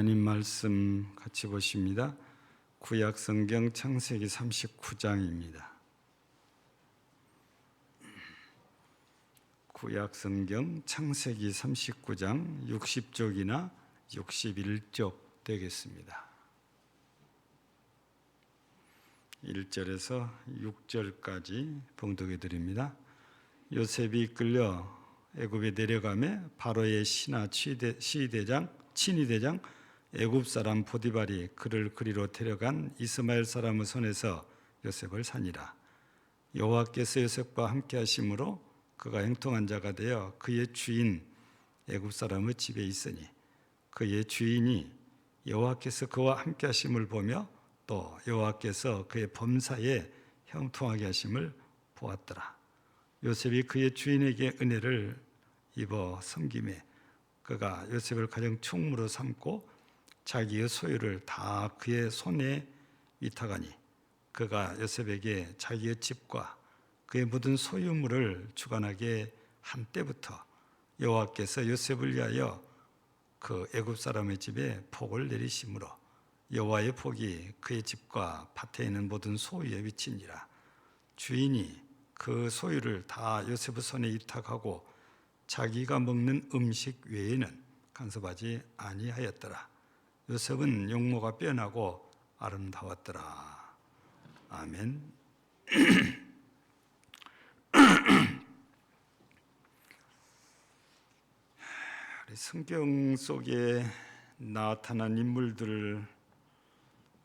하나님 말씀 같이 보십니다. 구약 성경 창세기 39장입니다. 구약 성경 창세기 39장 60쪽이나 61쪽 되겠습니다. 1절에서 6절까지 봉독해 드립니다. 요셉이 이끌려 애굽에 내려가매 바로의 신하 친위대장 애굽 사람 보디발이 그를 그리로 데려간 이스마엘 사람의 손에서 요셉을 산이라. 여호와께서 요셉과 함께 하심으로 그가 형통한 자가 되어 그의 주인 애굽 사람의 집에 있으니 그의 주인이 여호와께서 그와 함께 하심을 보며 또 여호와께서 그의 범사에 형통하게 하심을 보았더라. 요셉이 그의 주인에게 은혜를 입어 섬김에 그가 요셉을 가장 총무로 삼고 자기의 소유를 다 그의 손에 위탁하니 그가 요셉에게 자기의 집과 그의 모든 소유물을 주관하게 한 때부터 여호와께서 요셉을 위하여 그 애굽 사람의 집에 복을 내리심으로 여호와의 복이 그의 집과 밭에 있는 모든 소유에 미치니라. 주인이 그 소유를 다 요셉의 손에 위탁하고 자기가 먹는 음식 외에는 간섭하지 아니하였더라. 요셉은 용모가 빼어나고 아름다웠더라. 아멘. 성경 속에 나타난 인물들을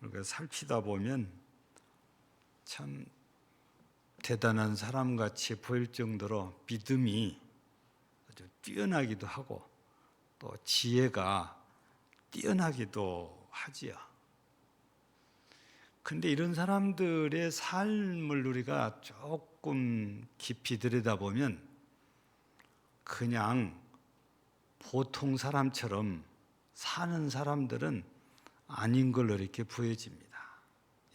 우리가 살피다 보면 참 대단한 사람같이 보일 정도로 믿음이 아주 뛰어나기도 하고 또 지혜가 뛰어나기도 하지요. 근데 이런 사람들의 삶을 우리가 조금 깊이 들여다보면 그냥 보통 사람처럼 사는 사람들은 아닌 걸로 이렇게 보여집니다.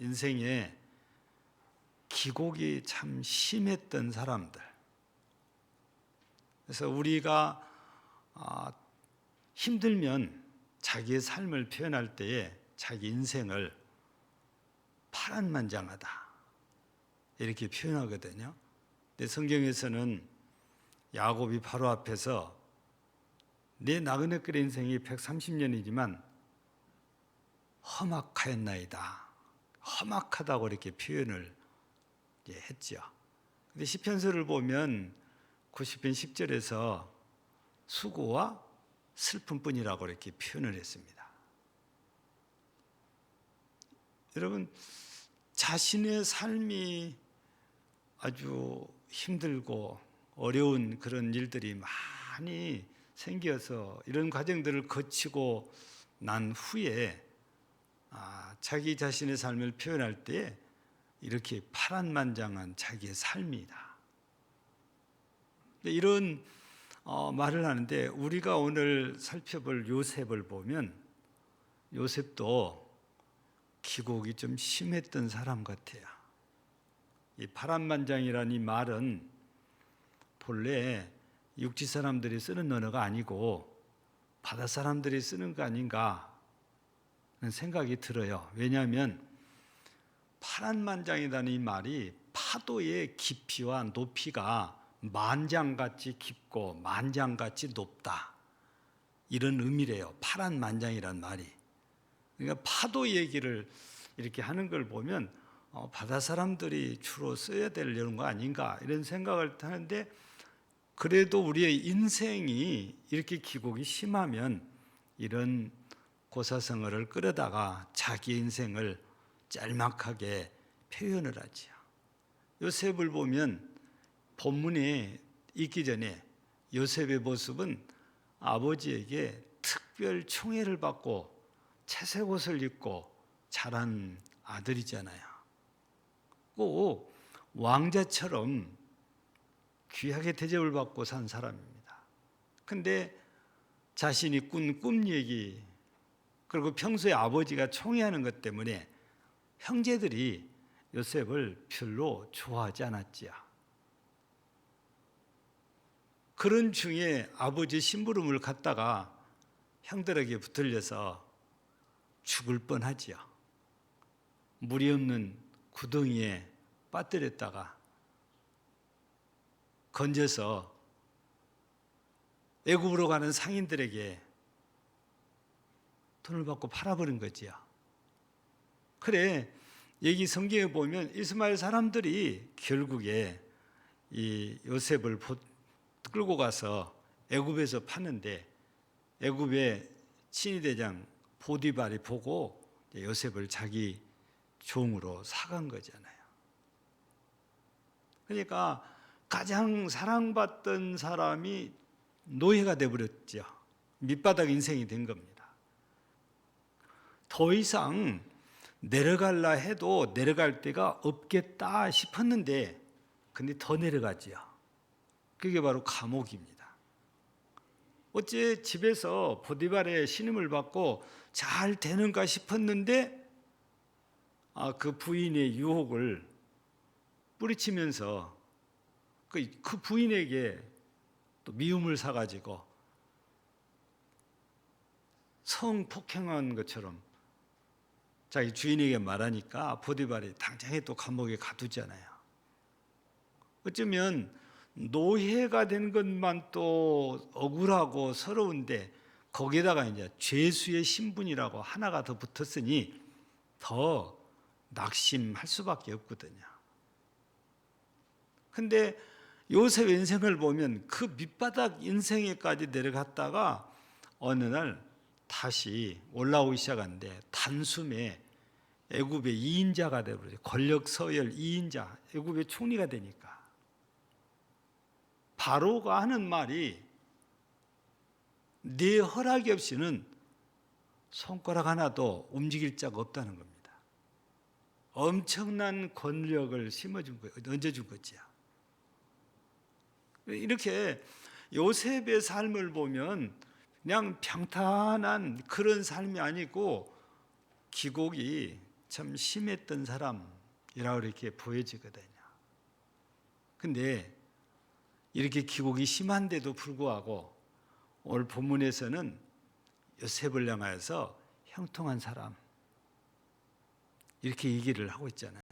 인생에 기곡이 참 심했던 사람들. 그래서 우리가 힘들면 자기의 삶을 표현할 때에 자기 인생을 파란만장하다 이렇게 표현하거든요. 근데 성경에서는 야곱이 바로 앞에서 내 나그네끌의 인생이 130년이지만 험악하였나이다. 험악하다고 이렇게 표현을 했죠. 근데 시편서를 보면 90편 10절에서 수고와 슬픔뿐이라고 이렇게 표현을 했습니다. 여러분, 자신의 삶이 아주 힘들고 어려운 그런 일들이 많이 생겨서 이런 과정들을 거치고 난 후에 자기 자신의 삶을 표현할 때 이렇게 파란만장한 자기의 삶이다. 이런 말을 하는데 우리가 오늘 살펴볼 요셉을 보면 요셉도 기곡이 좀 심했던 사람 같아요. 이 파란만장이라는 이 말은 본래 육지 사람들이 쓰는 언어가 아니고 바다 사람들이 쓰는 거 아닌가 하는 생각이 들어요. 왜냐하면 파란만장이라는 이 말이 파도의 깊이와 높이가 만장같이 깊고 만장같이 높다 이런 의미래요. 파란만장이란 말이. 그러니까 파도 얘기를 이렇게 하는 걸 보면 바다 사람들이 주로 써야 되려는 거 아닌가 이런 생각을 하는데 그래도 우리의 인생이 이렇게 기곡이 심하면 이런 고사성어를 끌어다가 자기 인생을 짤막하게 표현을 하지요. 요셉을 보면 본문에 있기 전에 요셉의 모습은 아버지에게 특별 총애를 받고 채색 옷을 입고 자란 아들이잖아요. 꼭 왕자처럼 귀하게 대접을 받고 산 사람입니다. 근데 자신이 꾼 꿈 얘기 그리고 평소에 아버지가 총애하는 것 때문에 형제들이 요셉을 별로 좋아하지 않았지요. 그런 중에 아버지 심부름을 갔다가 형들에게 붙들려서 죽을 뻔하지요. 물이 없는 구덩이에 빠뜨렸다가 건져서 애굽으로 가는 상인들에게 돈을 받고 팔아버린 거지요. 그래, 여기 성경에 보면 이스마엘 사람들이 결국에 이 요셉을 끌고 가서 애굽에서 파는데, 애굽의 친위대장 보디발이 보고 요셉을 자기 종으로 사간 거잖아요. 그러니까 가장 사랑받던 사람이 노예가 되어버렸죠. 밑바닥 인생이 된 겁니다. 더 이상 내려갈라 해도 내려갈 데가 없겠다 싶었는데, 근데 더 내려가지요. 그게 바로 감옥입니다. 어째 집에서 보디발의 신임을 받고 잘 되는가 싶었는데, 그 부인의 유혹을 뿌리치면서 그 부인에게 또 미움을 사가지고 성폭행한 것처럼 자기 주인에게 말하니까 보디발이 당장에 또 감옥에 가두잖아요. 어쩌면 노예가 된 것만 또 억울하고 서러운데, 거기에다가 이제 죄수의 신분이라고 하나가 더 붙었으니 더 낙심할 수밖에 없거든요. 근데 요셉 인생을 보면 그 밑바닥 인생에까지 내려갔다가 어느 날 다시 올라오기 시작하는데, 단숨에 애굽의 2인자가 되어버려요. 권력 서열 2인자, 애굽의 총리가 되니까. 바로가 하는 말이 네 허락이 없이는 손가락 하나도 움직일 자가 없다는 겁니다. 엄청난 권력을 심어준 거예요. 얹어준 거지요. 이렇게 요셉의 삶을 보면 그냥 평탄한 그런 삶이 아니고 기곡이 참 심했던 사람이라고 이렇게 보여지거든요. 근데 이렇게 기곡이 심한데도 불구하고 오늘 본문에서는 요셉을 향하여서 형통한 사람, 이렇게 얘기를 하고 있잖아요.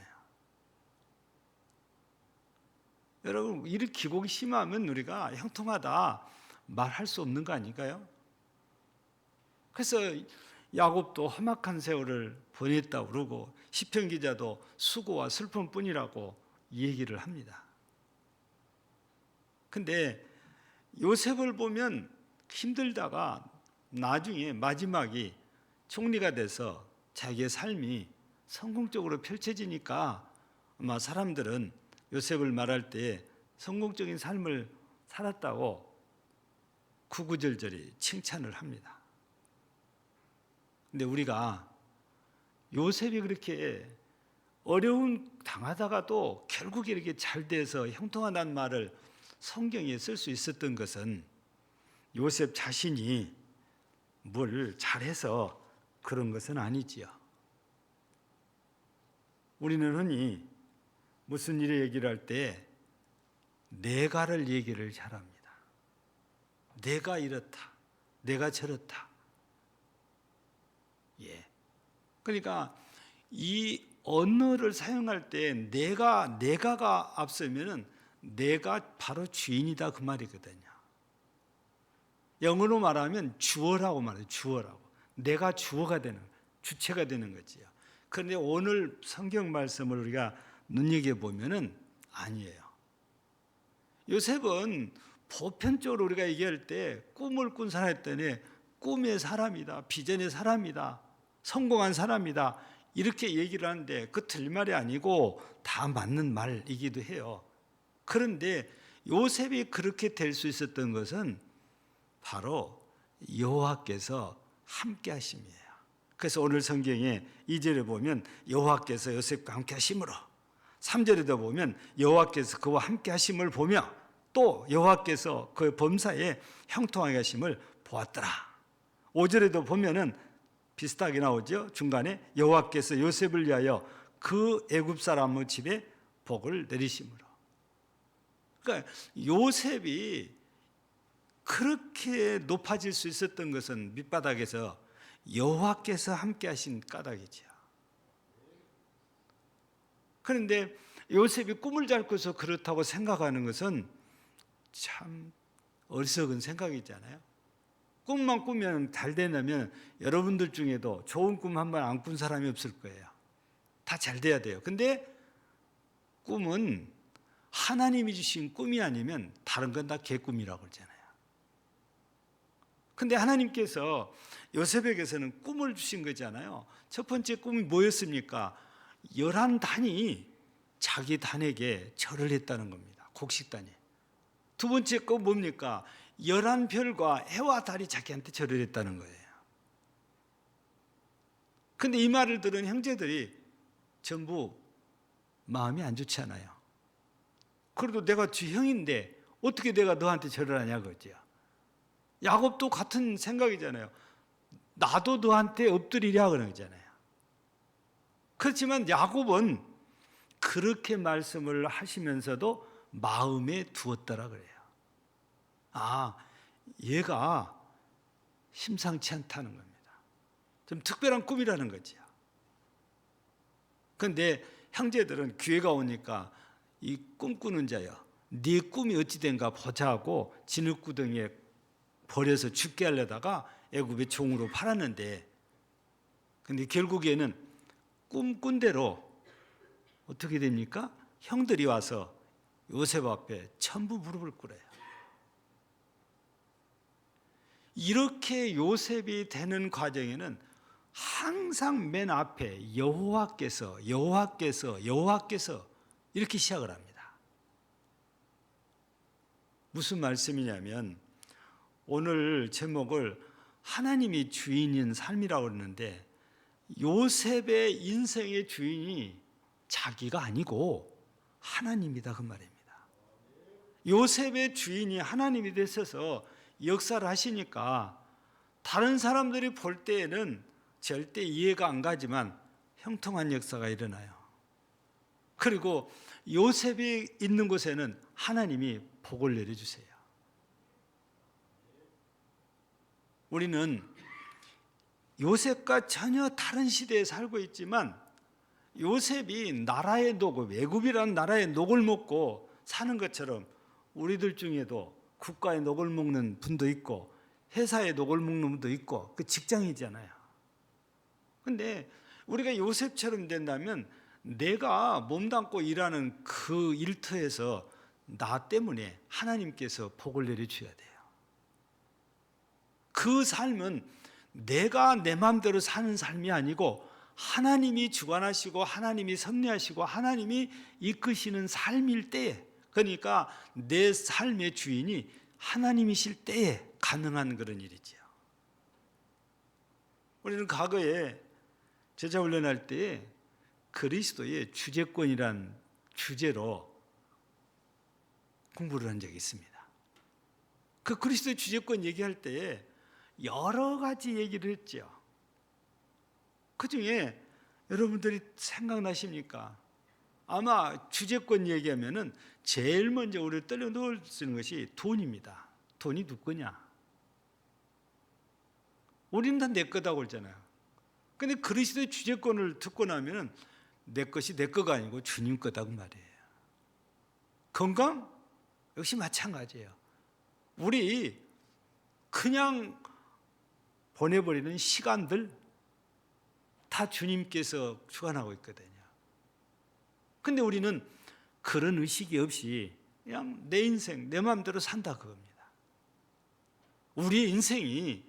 여러분, 이렇게 기곡이 심하면 우리가 형통하다 말할 수 없는 거 아닐까요? 그래서 야곱도 험악한 세월을 보냈다고 그러고, 시편 기자도 수고와 슬픔뿐이라고 얘기를 합니다. 근데 요셉을 보면 힘들다가 나중에 마지막이 총리가 돼서 자기의 삶이 성공적으로 펼쳐지니까 아마 사람들은 요셉을 말할 때 성공적인 삶을 살았다고 구구절절히 칭찬을 합니다. 근데 우리가 요셉이 그렇게 어려움 당하다가도 결국에 이렇게 잘 돼서 형통하다는 말을 성경에 쓸 수 있었던 것은 요셉 자신이 뭘 잘해서 그런 것은 아니지요. 우리는 흔히 무슨 일에 얘기를 할 때 내가를 얘기를 잘합니다. 내가 이렇다, 내가 저렇다. 그러니까 이 언어를 사용할 때 내가가 앞서면은 내가 바로 주인이다 그 말이거든요. 영어로 말하면 주어라고 말해요. 주어라고. 내가 주어가 되는, 주체가 되는 거지요. 그런데 오늘 성경 말씀을 우리가 눈여겨보면은 아니에요. 요셉은 보편적으로 우리가 얘기할 때 꿈을 꾼 사람이었더니 꿈의 사람이다, 비전의 사람이다, 성공한 사람이다, 이렇게 얘기를 하는데 그 틀린 말이 아니고 다 맞는 말이기도 해요. 그런데 요셉이 그렇게 될 수 있었던 것은 바로 여호와께서 함께 하심이에요. 그래서 오늘 성경에 2절에 보면 여호와께서 요셉과 함께 하심으로, 3절에도 보면 여호와께서 그와 함께 하심을 보며 또 여호와께서 그 범사에 형통하게 하심을 보았더라. 5절에도 보면은 비슷하게 나오죠. 중간에 여호와께서 요셉을 위하여 그 애굽 사람의 집에 복을 내리심으로. 그러니까 요셉이 그렇게 높아질 수 있었던 것은 밑바닥에서 여호와께서 함께 하신 까닭이죠. 그런데 요셉이 꿈을 잘 꿔서 그렇다고 생각하는 것은 참 어리석은 생각이잖아요. 꿈만 꾸면 잘 되냐면 여러분들 중에도 좋은 꿈 한 번 안 꾼 사람이 없을 거예요. 다 잘 돼야 돼요. 근데 꿈은 하나님이 주신 꿈이 아니면 다른 건 다 개꿈이라고 그러잖아요. 근데 하나님께서 요셉에게서는 꿈을 주신 거잖아요. 첫 번째 꿈이 뭐였습니까? 11단이 자기 단에게 절을 했다는 겁니다. 곡식단이. 두 번째 거 뭡니까? 11별과 해와 달이 자기한테 절을 했다는 거예요. 근데 이 말을 들은 형제들이 전부 마음이 안 좋지 않아요. 그래도 내가 지 형인데 어떻게 내가 너한테 절을 하냐 그러죠. 야곱도 같은 생각이잖아요. 나도 너한테 엎드리랴 그런 거잖아요. 그렇지만 야곱은 그렇게 말씀을 하시면서도 마음에 두었더라 그래요. 아, 얘가 심상치 않다는 겁니다. 좀 특별한 꿈이라는 거죠. 그런데 형제들은 기회가 오니까 이 꿈꾸는 자여, 네 꿈이 어찌 된가 보자 하고 진흙구덩이에 버려서 죽게 하려다가 애굽의 종으로 팔았는데, 근데 결국에는 꿈꾼 대로 어떻게 됩니까? 형들이 와서 요셉 앞에 전부 무릎을 꿇어요. 이렇게 요셉이 되는 과정에는 항상 맨 앞에 여호와께서 이렇게 시작을 합니다. 무슨 말씀이냐면 오늘 제목을 하나님이 주인인 삶이라고 그러는데 요셉의 인생의 주인이 자기가 아니고 하나님이다 그 말입니다. 요셉의 주인이 하나님이 되셔서 역사를 하시니까 다른 사람들이 볼 때에는 절대 이해가 안 가지만 형통한 역사가 일어나요. 그리고 요셉이 있는 곳에는 하나님이 복을 내려주세요. 우리는 요셉과 전혀 다른 시대에 살고 있지만 요셉이 나라의 녹을, 애굽이라는 나라의 녹을 먹고 사는 것처럼 우리들 중에도 국가의 녹을 먹는 분도 있고 회사의 녹을 먹는 분도 있고 그 직장이잖아요. 근데 우리가 요셉처럼 된다면 내가 몸담고 일하는 그 일터에서 나 때문에 하나님께서 복을 내려주셔야 돼요. 그 삶은 내가 내 마음대로 사는 삶이 아니고 하나님이 주관하시고 하나님이 섭리하시고 하나님이 이끄시는 삶일 때에, 그러니까 내 삶의 주인이 하나님이실 때에 가능한 그런 일이죠. 우리는 과거에 제자 훈련할 때 그리스도의 주재권이란 주제로 공부를 한 적이 있습니다. 그 그리스도의 주재권 얘기할 때에 여러 가지 얘기를 했죠. 그 중에 여러분들이 생각나십니까? 아마 주재권 얘기하면은 제일 먼저 우리를 떨어놓을 수 있는 것이 돈입니다. 돈이 누구 거냐? 우리는 다 내 거다고 그러잖아요. 근데 그리스도의 주재권을 듣고 나면은 내 것이 내 거가 아니고 주님 거다고 말이에요. 건강? 역시 마찬가지예요. 우리 그냥 보내버리는 시간들 다 주님께서 주관하고 있거든요. 근데 우리는 그런 의식이 없이 그냥 내 인생, 내 마음대로 산다 그겁니다. 우리의 인생이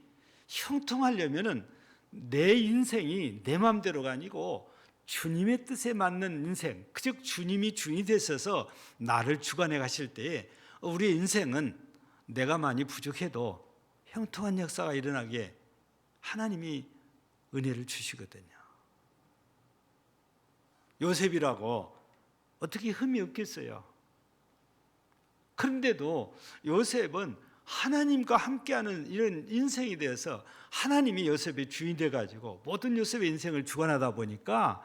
형통하려면은 내 인생이 내 마음대로가 아니고 주님의 뜻에 맞는 인생, 즉 주님이 주인이 되셔서 나를 주관해 가실 때에 우리의 인생은 내가 많이 부족해도 형통한 역사가 일어나게 하나님이 은혜를 주시거든요. 요셉이라고 어떻게 흠이 없겠어요? 그런데도 요셉은 하나님과 함께하는 이런 인생이 되어서 하나님이 요셉의 주인이 돼가지고 모든 요셉의 인생을 주관하다 보니까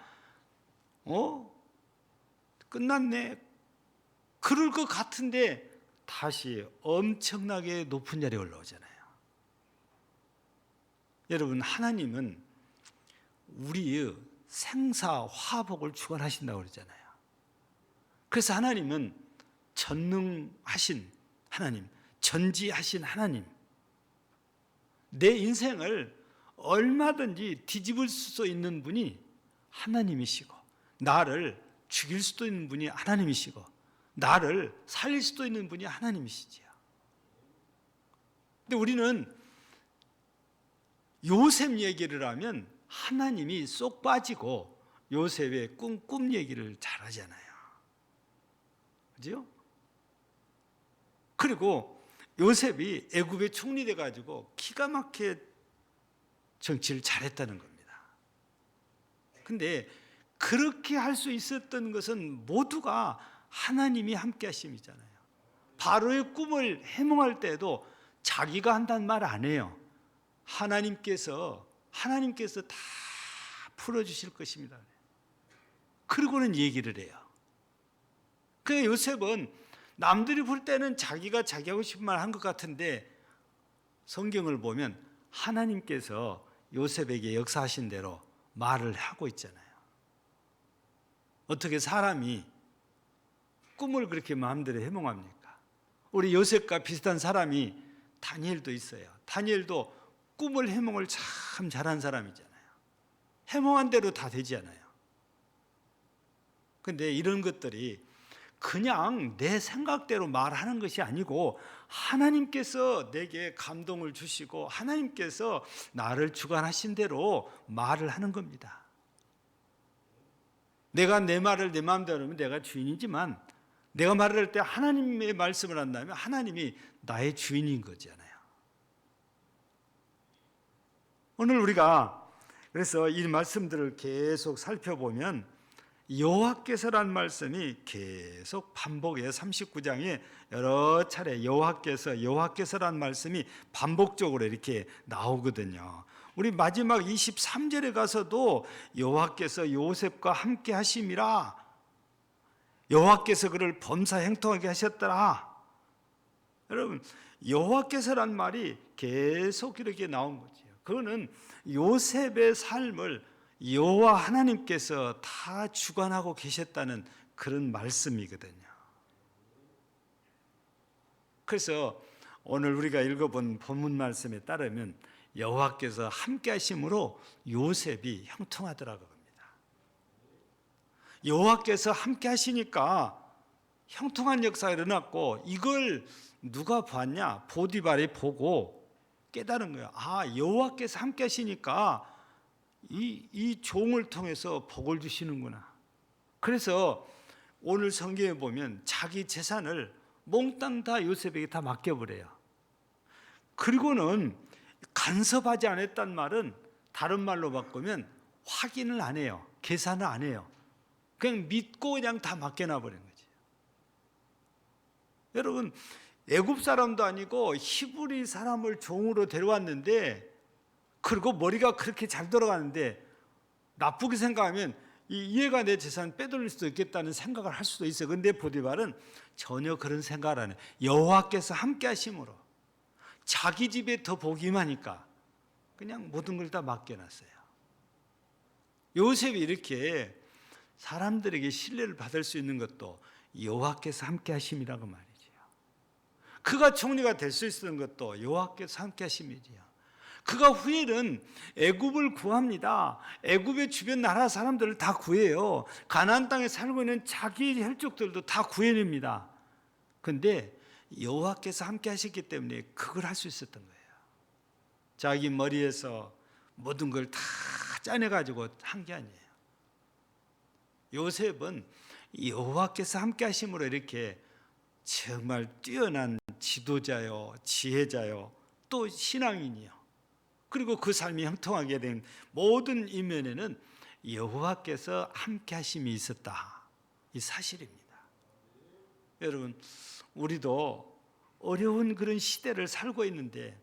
끝났네. 그럴 것 같은데 다시 엄청나게 높은 자리에 올라오잖아요. 여러분, 하나님은 우리의 생사화복을 주관하신다고 그러잖아요. 그래서 하나님은 전능하신 하나님, 전지하신 하나님, 내 인생을 얼마든지 뒤집을 수 있는 분이 하나님이시고, 나를 죽일 수도 있는 분이 하나님이시고, 나를 살릴 수도 있는 분이 하나님이시지요. 근데 우리는 요셉 얘기를 하면 하나님이 쏙 빠지고 요셉의 꿈 얘기를 잘 하잖아요. 그죠? 그리고 요셉이 애굽의 총리 돼가지고 기가 막히게 정치를 잘했다는 겁니다. 근데 그렇게 할 수 있었던 것은 모두가 하나님이 함께 하심이잖아요. 바로의 꿈을 해몽할 때도 자기가 한다는 말 안 해요. 하나님께서 다 풀어주실 것입니다. 그러고는 얘기를 해요. 그러니까 요셉은 남들이 볼 때는 자기가 자기 하고 싶은 말 한 것 같은데, 성경을 보면 하나님께서 요셉에게 역사하신 대로 말을 하고 있잖아요. 어떻게 사람이 꿈을 그렇게 마음대로 해몽합니까? 우리 요셉과 비슷한 사람이 다니엘도 있어요. 다니엘도 꿈을 해몽을 참 잘한 사람이잖아요. 해몽한 대로 다 되지 않아요. 그런데 이런 것들이 그냥 내 생각대로 말하는 것이 아니고 하나님께서 내게 감동을 주시고 하나님께서 나를 주관하신 대로 말을 하는 겁니다. 내가 내 말을 내 마음대로 하면 내가 주인이지만, 내가 말을 할 때 하나님의 말씀을 한다면 하나님이 나의 주인인 거잖아요. 오늘 우리가 그래서 이 말씀들을 계속 살펴보면 여호와께서란 말씀이 계속 반복해요. 39장에 여러 차례 여호와께서란 말씀이 반복적으로 이렇게 나오거든요. 우리 마지막 23절에 가서도 여호와께서 요셉과 함께 하심이라, 여호와께서 그를 범사 행통하게 하셨더라. 여러분, 여호와께서란 말이 계속 이렇게 나온 거죠. 그거는 요셉의 삶을 여호와 하나님께서 다 주관하고 계셨다는 그런 말씀이거든요. 그래서 오늘 우리가 읽어본 본문 말씀에 따르면 여호와께서 함께 하심으로 요셉이 형통하더라고 합니다. 여호와께서 함께 하시니까 형통한 역사가 일어났고, 이걸 누가 봤냐? 보디발이 보고 깨달은 거예요. 아, 여호와께서 함께 하시니까 이 종을 통해서 복을 주시는구나. 그래서 오늘 성경에 보면 자기 재산을 몽땅 다 요셉에게 다 맡겨버려요. 그리고는 간섭하지 않았단 말은 다른 말로 바꾸면 확인을 안 해요. 계산을 안 해요. 그냥 믿고 그냥 다 맡겨놔버린 거죠. 여러분, 애굽 사람도 아니고 히브리 사람을 종으로 데려왔는데, 그리고 머리가 그렇게 잘 돌아가는데 나쁘게 생각하면 얘가 내 재산 빼돌릴 수도 있겠다는 생각을 할 수도 있어요. 그런데 보디발은 전혀 그런 생각을 안 해요. 여호와께서 함께 하심으로 자기 집에 더 복이 임하니까 그냥 모든 걸 다 맡겨놨어요. 요셉이 이렇게 사람들에게 신뢰를 받을 수 있는 것도 여호와께서 함께 하심이라고 말이죠. 그가 총리가 될 수 있었던 것도 여호와께서 함께 하심이지요. 그가 후에는 애굽을 구합니다. 애굽의 주변 나라 사람들을 다 구해요. 가나안 땅에 살고 있는 자기 혈족들도 다 구해냅니다. 그런데 여호와께서 함께 하셨기 때문에 그걸 할 수 있었던 거예요. 자기 머리에서 모든 걸 다 짜내가지고 한 게 아니에요. 요셉은 여호와께서 함께 하심으로 이렇게 정말 뛰어난 지도자요, 지혜자요, 또 신앙인이요. 그리고 그 삶이 형통하게 된 모든 이면에는 여호와께서 함께 하심이 있었다. 이 사실입니다. 여러분, 우리도 어려운 그런 시대를 살고 있는데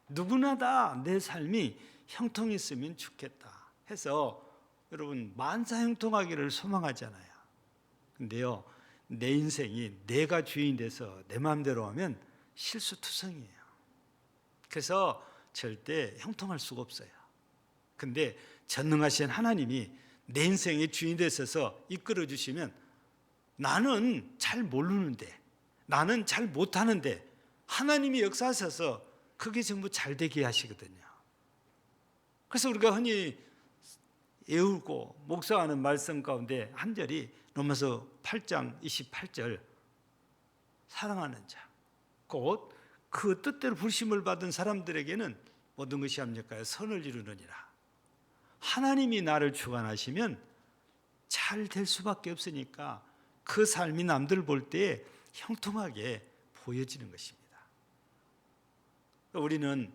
누구나 다 내 삶이 형통했으면 좋겠다 해서 여러분 만사형통하기를 소망하잖아요. 근데요, 내 인생이 내가 주인이 돼서 내 마음대로 하면 실수투성이에요. 그래서 절대 형통할 수가 없어요. 근데 전능하신 하나님이 내 인생의 주인이 되셔서 이끌어 주시면 나는 잘 모르는데, 나는 잘 못하는데 하나님이 역사하셔서 그게 전부 잘 되게 하시거든요. 그래서 우리가 흔히 외우고 묵상하는 말씀 가운데 한 절이 로마서 8장 28절, 사랑하는 자 곧 그 뜻대로 부르심을 받은 사람들에게는 모든 것이 합니까? 선을 이루느니라. 하나님이 나를 주관하시면 잘 될 수밖에 없으니까 그 삶이 남들 볼 때 형통하게 보여지는 것입니다. 우리는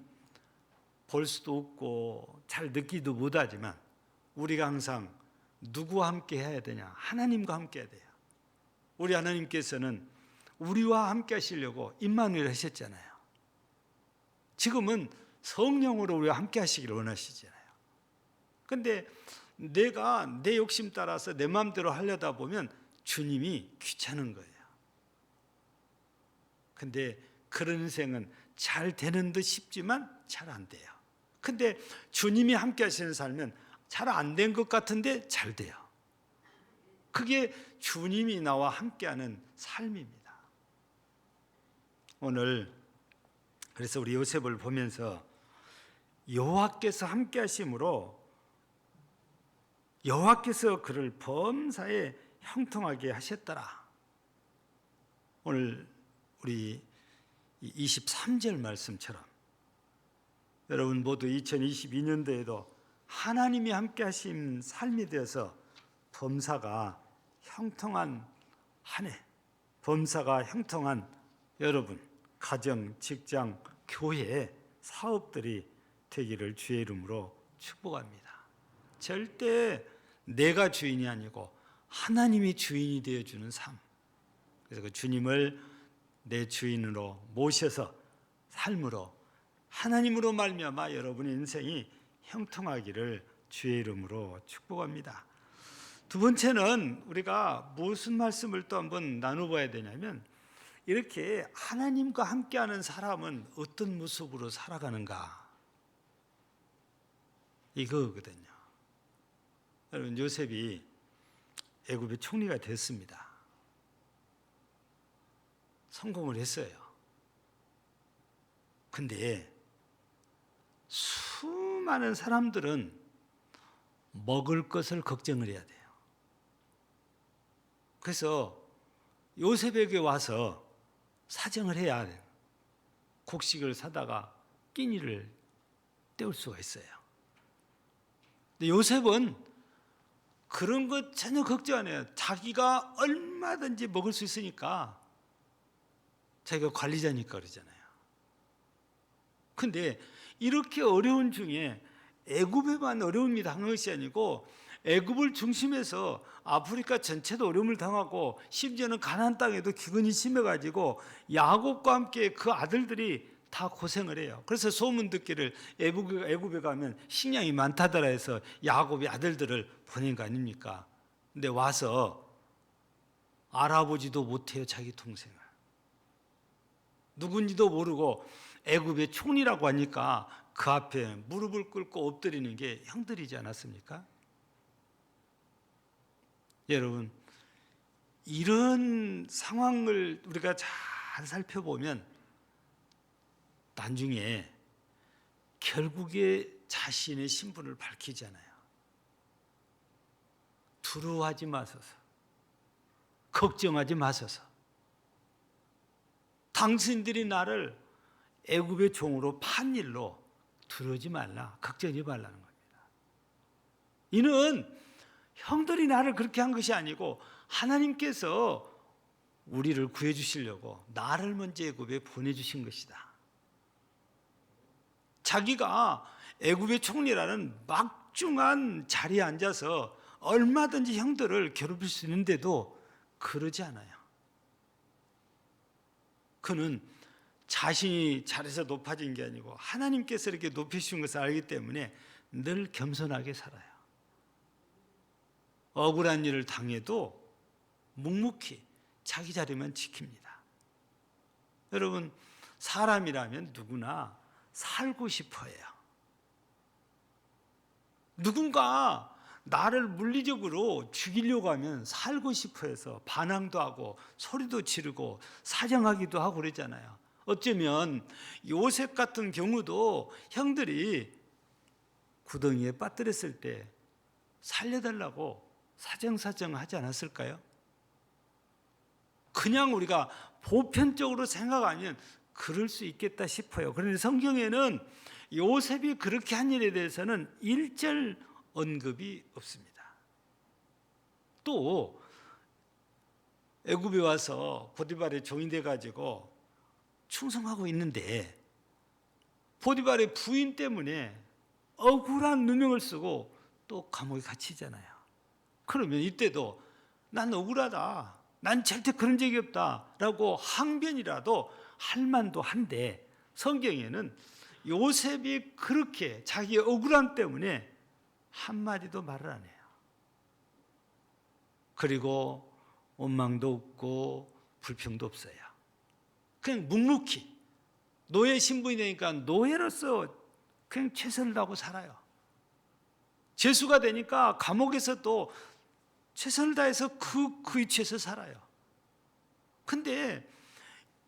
볼 수도 없고 잘 느끼도 못하지만 우리가 항상 누구와 함께 해야 되냐? 하나님과 함께 해야 돼요. 우리 하나님께서는 우리와 함께 하시려고 임마누엘 하셨잖아요. 지금은 성령으로 우리와 함께 하시기를 원하시잖아요. 근데 내가 내 욕심 따라서 내 마음대로 하려다 보면 주님이 귀찮은 거예요. 근데 그런 인생은 잘 되는 듯 싶지만 잘 안 돼요. 근데 주님이 함께 하시는 삶은 잘 안 된 것 같은데 잘 돼요. 그게 주님이 나와 함께하는 삶입니다. 오늘 그래서 우리 요셉을 보면서 여호와께서 함께 하심으로 여호와께서 그를 범사에 형통하게 하셨더라. 오늘 우리 23절 말씀처럼 여러분 모두 2022년도에도 하나님이 함께 하신 삶이 되어서 범사가 형통한 한 해, 범사가 형통한 여러분, 가정, 직장, 교회, 사업들이 되기를 주의 이름으로 축복합니다. 절대 내가 주인이 아니고 하나님이 주인이 되어주는 삶. 그래서 그 주님을 내 주인으로 모셔서 삶으로 하나님으로 말미암아 여러분의 인생이 형통하기를 주의 이름으로 축복합니다. 두 번째는 우리가 무슨 말씀을 또 한번 나눠봐야 되냐면 이렇게 하나님과 함께하는 사람은 어떤 모습으로 살아가는가 이거거든요. 여러분 요셉이 애굽의 총리가 됐습니다. 성공을 했어요. 근데 수많은 사람들은 먹을 것을 걱정을 해야 돼요. 그래서 요셉에게 와서 사정을 해야 돼요. 곡식을 사다가 끼니를 때울 수가 있어요. 근데 요셉은 그런 것 전혀 걱정 안 해요. 자기가 얼마든지 먹을 수 있으니까 자기가 관리자니까 그러잖아요. 근데 이렇게 어려운 중에 애굽에만 어려움이 당한 것이 아니고 애굽을 중심해서 아프리카 전체도 어려움을 당하고 심지어는 가나안 땅에도 기근이 심해가지고 야곱과 함께 그 아들들이 다 고생을 해요. 그래서 소문 듣기를 애굽에 가면 식량이 많다더라 해서 야곱이 아들들을 보낸 거 아닙니까? 근데 와서 알아보지도 못해요, 자기 동생을. 누군지도 모르고 애굽의 총리라고 하니까 그 앞에 무릎을 꿇고 엎드리는 게 형들이지 않았습니까? 여러분, 이런 상황을 우리가 잘 살펴보면 나중에 결국에 자신의 신분을 밝히잖아요. 두려워하지 마소서. 걱정하지 마소서. 당신들이 나를 애굽의 종으로 판 일로 두려워하지 말라. 걱정하지 말라는 겁니다. 이는 형들이 나를 그렇게 한 것이 아니고 하나님께서 우리를 구해 주시려고 나를 먼저 애굽에 보내주신 것이다. 자기가 애굽의 총리라는 막중한 자리에 앉아서 얼마든지 형들을 괴롭힐 수 있는데도 그러지 않아요. 그는 자신이 잘해서 높아진 게 아니고 하나님께서 이렇게 높이신 것을 알기 때문에 늘 겸손하게 살아요. 억울한 일을 당해도 묵묵히 자기 자리만 지킵니다. 여러분, 사람이라면 누구나 살고 싶어 해요. 누군가 나를 물리적으로 죽이려고 하면 살고 싶어 해서 반항도 하고 소리도 지르고 사정하기도 하고 그러잖아요. 어쩌면 요셉 같은 경우도 형들이 구덩이에 빠뜨렸을 때 살려달라고 사정사정 하지 않았을까요? 그냥 우리가 보편적으로 생각하면 그럴 수 있겠다 싶어요. 그런데 성경에는 요셉이 그렇게 한 일에 대해서는 일절 언급이 없습니다. 또 애굽에 와서 보디발의 종이 돼가지고 충성하고 있는데 보디발의 부인 때문에 억울한 누명을 쓰고 또 감옥에 갇히잖아요. 그러면 이때도 난 억울하다, 난 절대 그런 적이 없다 라고 항변이라도 할 만도 한데, 성경에는 요셉이 그렇게 자기의 억울함 때문에 한마디도 말을 안 해요. 그리고 원망도 없고 불평도 없어요. 그냥 묵묵히 노예 신분이 되니까 노예로서 그냥 최선을 다하고 살아요. 죄수가 되니까 감옥에서 또 최선을 다해서 그 위치에서 살아요. 근데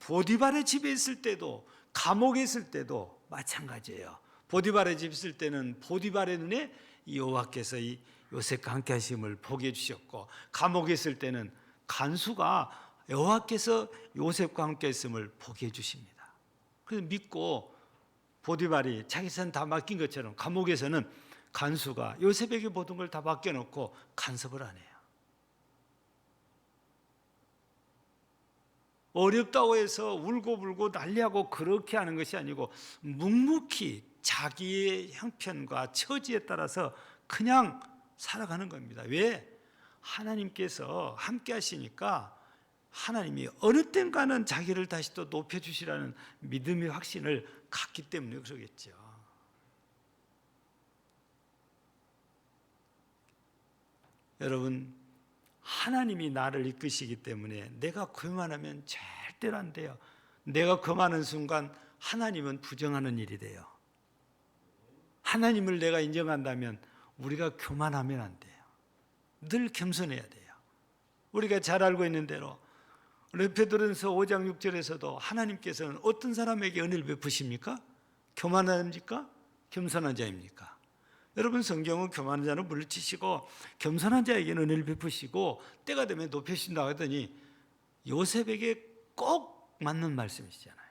보디발의 집에 있을 때도 감옥에 있을 때도 마찬가지예요. 보디발의 집에 있을 때는 보디발의 눈에 여호와께서 이 요셉과 함께 하심을 보게 해주셨고, 감옥에 있을 때는 간수가 여호와께서 요셉과 함께 했음을 보게 해주십니다. 그래서 믿고 보디발이 자기 선 다 맡긴 것처럼 감옥에서는 간수가 요셉에게 모든 걸 다 맡겨놓고 간섭을 안 해요. 어렵다고 해서 울고불고 난리하고 그렇게 하는 것이 아니고 묵묵히 자기의 형편과 처지에 따라서 그냥 살아가는 겁니다. 왜? 하나님께서 함께 하시니까 하나님이 어느 땐가는 자기를 다시 또 높여주시라는 믿음의 확신을 갖기 때문에 그러겠죠. 여러분, 하나님이 나를 이끄시기 때문에 내가 교만하면 절대로 안 돼요. 내가 교만하는 순간 하나님은 부정하는 일이 돼요. 하나님을 내가 인정한다면 우리가 교만하면 안 돼요. 늘 겸손해야 돼요. 우리가 잘 알고 있는 대로 베드로전서 5장 6절에서도 하나님께서는 어떤 사람에게 은혜를 베푸십니까? 교만한 자입니까? 겸손한 자입니까? 여러분, 성경은 교만한 자는 물리치시고 겸손한 자에게는 은혜를 베푸시고 때가 되면 높여주신다고 하더니 요셉에게 꼭 맞는 말씀이시잖아요.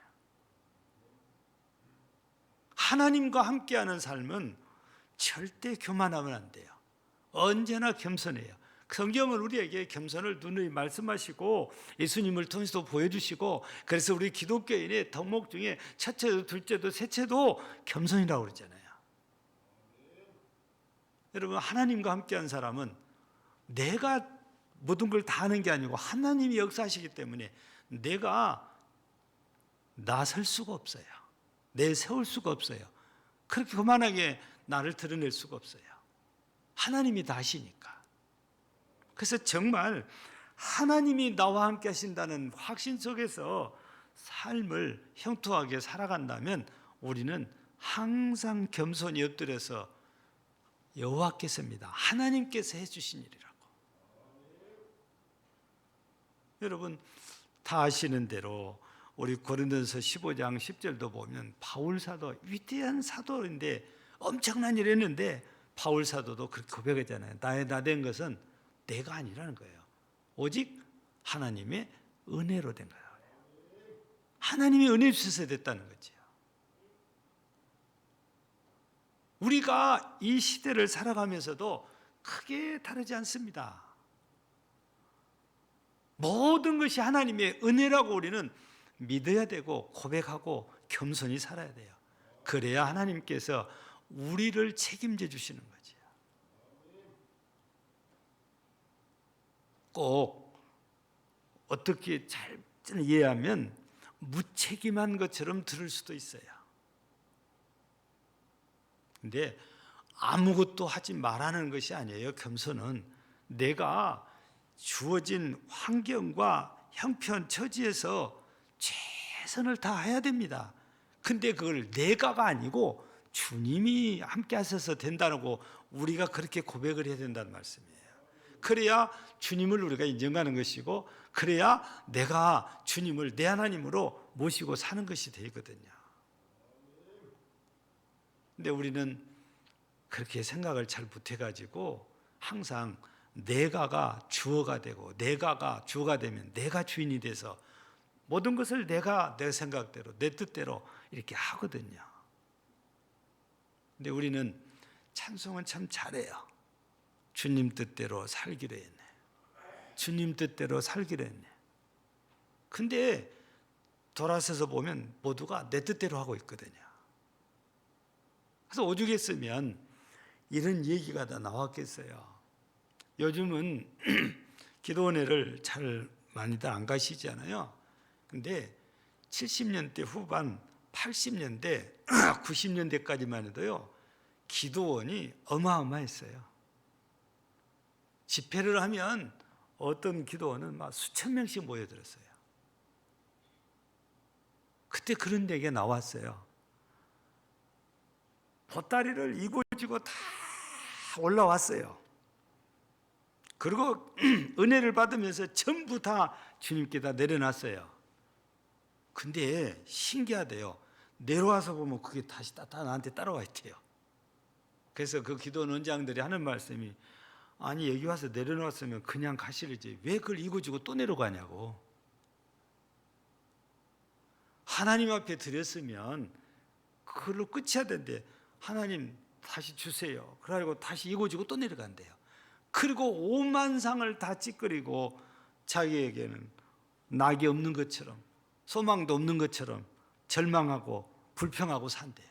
하나님과 함께하는 삶은 절대 교만하면 안 돼요. 언제나 겸손해요. 성경은 우리에게 겸손을 누누이 말씀하시고 예수님을 통해서도 보여주시고, 그래서 우리 기독교인의 덕목 중에 첫째도 둘째도 셋째도 겸손이라고 그러잖아요. 여러분, 하나님과 함께한 사람은 내가 모든 걸 다 하는 게 아니고 하나님이 역사하시기 때문에 내가 나설 수가 없어요. 내세울 수가 없어요. 그렇게 교만하게 나를 드러낼 수가 없어요. 하나님이 다 하시니까. 그래서 정말 하나님이 나와 함께 하신다는 확신 속에서 삶을 형통하게 살아간다면 우리는 항상 겸손히 엎드려서 여호와께서입니다, 하나님께서 해주신 일이라고. 여러분, 다 아시는 대로 우리 고린도전서 15장 10절도 보면 바울 사도, 위대한 사도인데 엄청난 일을 했는데 바울 사도도 그렇게 고백하잖아요. 나의 나 된 것은 내가 아니라는 거예요. 오직 하나님의 은혜로 된 거예요. 하나님이 은혜 주셔서 됐다는 거죠. 우리가 이 시대를 살아가면서도 크게 다르지 않습니다. 모든 것이 하나님의 은혜라고 우리는 믿어야 되고 고백하고 겸손히 살아야 돼요. 그래야 하나님께서 우리를 책임져 주시는 거죠. 꼭 어떻게 잘 이해하면 무책임한 것처럼 들을 수도 있어요. 근데 아무것도 하지 말라는 것이 아니에요. 겸손은 내가 주어진 환경과 형편, 처지에서 최선을 다해야 됩니다. 근데 그걸 내가가 아니고 주님이 함께 하셔서 된다고 우리가 그렇게 고백을 해야 된다는 말씀이에요. 그래야 주님을 우리가 인정하는 것이고, 그래야 내가 주님을 내 하나님으로 모시고 사는 것이 되거든요. 근데 우리는 그렇게 생각을 잘 못해가지고 항상 내가가 주어가 되고, 내가가 주어가 되면 내가 주인이 돼서 모든 것을 내가 내 생각대로 내 뜻대로 이렇게 하거든요. 근데 우리는 찬송은 참 잘해요. 주님 뜻대로 살기로 했네. 주님 뜻대로 살기로 했네. 근데 돌아서서 보면 모두가 내 뜻대로 하고 있거든요. 그래서 오죽했으면 이런 얘기가 다 나왔겠어요. 요즘은 기도원회를 잘 많이들 안 가시잖아요. 근데 70년대 후반, 80년대, 90년대까지만 해도요, 기도원이 어마어마했어요. 집회를 하면 어떤 기도원은 막 수천 명씩 모여들었어요. 그때 그런 얘기가 나왔어요. 보따리를 이고지고 다 올라왔어요. 그리고 은혜를 받으면서 전부 다 주님께 다 내려놨어요. 근데 신기하대요. 내려와서 보면 그게 다시 나한테 따라와 있대요. 그래서 그 기도원 원장들이 하는 말씀이, 아니 여기 와서 내려놨으면 그냥 가시지 왜 그걸 이고지고 또 내려가냐고. 하나님 앞에 드렸으면 그걸로 끝이야 된대. 하나님 다시 주세요. 그래가지고 다시 이고지고 또 내려간대요. 그리고 오만상을 다 찌끄리고 자기에게는 낙이 없는 것처럼, 소망도 없는 것처럼 절망하고 불평하고 산대요.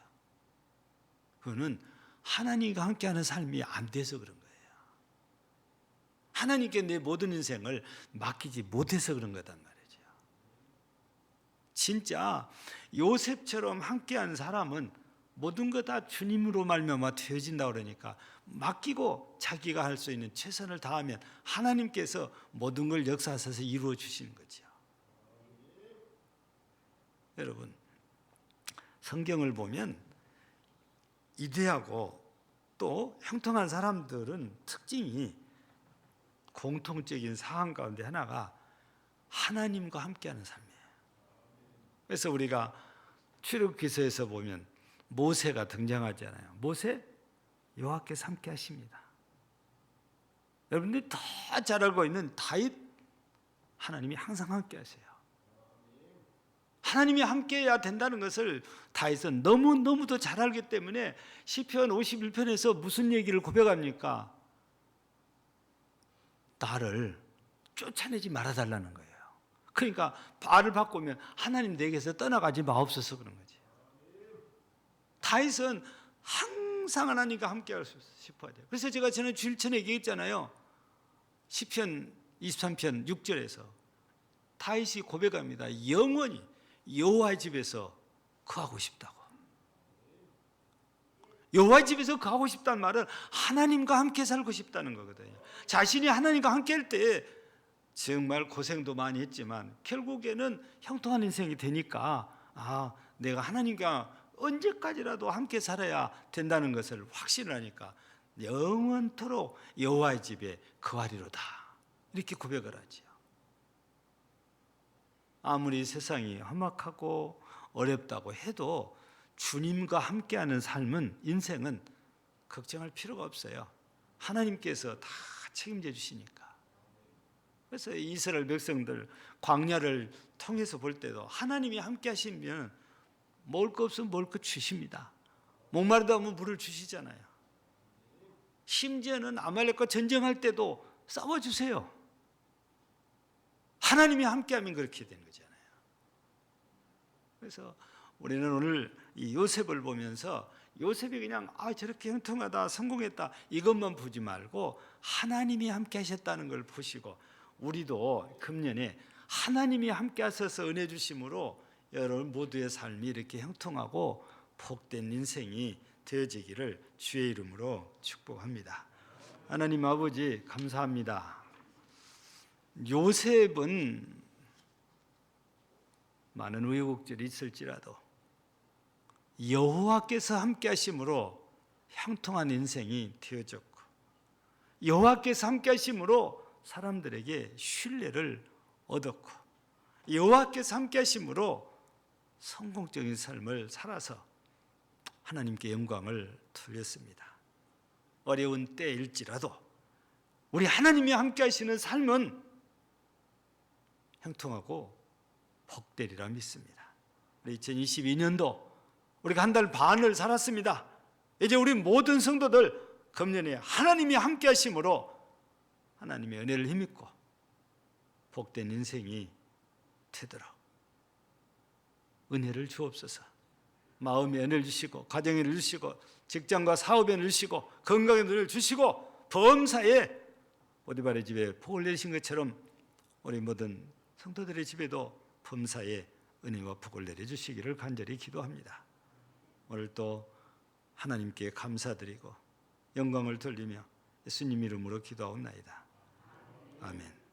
그거는 하나님과 함께하는 삶이 안 돼서 그런 거예요. 하나님께 내 모든 인생을 맡기지 못해서 그런 거단 말이죠. 진짜 요셉처럼 함께한 사람은 모든 것 다 주님으로 말미암아 되어진다 그러니까 맡기고 자기가 할 수 있는 최선을 다하면 하나님께서 모든 걸 역사하셔서 이루어 주시는 거죠. 여러분, 성경을 보면 이대하고 또 형통한 사람들은 특징이 공통적인 상황 가운데 하나가 하나님과 함께하는 삶이에요. 그래서 우리가 출애굽기서에서 보면 모세가 등장하잖아요. 모세, 여호와께서 함께 하십니다. 여러분들이 다 잘 알고 있는 다윗, 하나님이 항상 함께 하세요. 하나님이 함께해야 된다는 것을 다윗은 너무너무도 잘 알기 때문에 시편 51편에서 무슨 얘기를 고백합니까? 나를 쫓아내지 말아달라는 거예요. 그러니까 발을 바꾸면 하나님 내게서 떠나가지 마옵소서 그런 거지. 다윗은 항상 하나님과 함께할 수 싶어야 돼요. 그래서 제가 지난 주일 전에 얘기했잖아요. 시편 23편 6절에서 다윗이 고백합니다. 영원히 여호와의 집에서 거하고 싶다고. 여호와의 집에서 거하고 싶다는 말은 하나님과 함께 살고 싶다는 거거든요. 자신이 하나님과 함께 할 때 정말 고생도 많이 했지만 결국에는 형통한 인생이 되니까 내가 하나님과 언제까지라도 함께 살아야 된다는 것을 확신하니까 영원토록 여호와의 집에 거하리로다 이렇게 고백을 하죠. 아무리 세상이 험악하고 어렵다고 해도 주님과 함께하는 삶은, 인생은 걱정할 필요가 없어요. 하나님께서 다 책임져 주시니까. 그래서 이스라엘 백성들 광야를 통해서 볼 때도 하나님이 함께 하시면 먹을 거 없으면 먹을 거 주십니다. 목마르다 하면 물을 주시잖아요. 심지어는 아말렉과 전쟁할 때도 싸워주세요. 하나님이 함께하면 그렇게 되는 거잖아요. 그래서 우리는 오늘 이 요셉을 보면서 요셉이 그냥 저렇게 형통하다, 성공했다 이것만 보지 말고 하나님이 함께 하셨다는 걸 보시고, 우리도 금년에 하나님이 함께 하셔서 은혜 주심으로 여러분 모두의 삶이 이렇게 형통하고 복된 인생이 되어지기를 주의 이름으로 축복합니다. 하나님 아버지 감사합니다. 요셉은 많은 우여곡절이 있을지라도 여호와께서 함께 하심으로 형통한 인생이 되어졌고, 여호와께서 함께 하심으로 사람들에게 신뢰를 얻었고, 여호와께서 함께 하심으로 성공적인 삶을 살아서 하나님께 영광을 돌렸습니다. 어려운 때일지라도 우리 하나님이 함께 하시는 삶은 형통하고 복되리라 믿습니다. 우리 2022년도 우리가 한 달 반을 살았습니다. 이제 우리 모든 성도들 금년에 하나님이 함께 하심으로 하나님의 은혜를 힘입고 복된 인생이 되도록 은혜를 주옵소서. 마음의 은혜를 주시고, 가정의 은혜를 주시고, 직장과 사업의 은혜를 주시고, 건강의 은혜를 주시고, 범사에 보디발의 집에 복을 내리신 것처럼 우리 모든 성도들의 집에도 범사에 은혜와 복을 내려주시기를 간절히 기도합니다. 오늘 또 하나님께 감사드리고 영광을 돌리며 예수님 이름으로 기도하옵나이다. 아멘.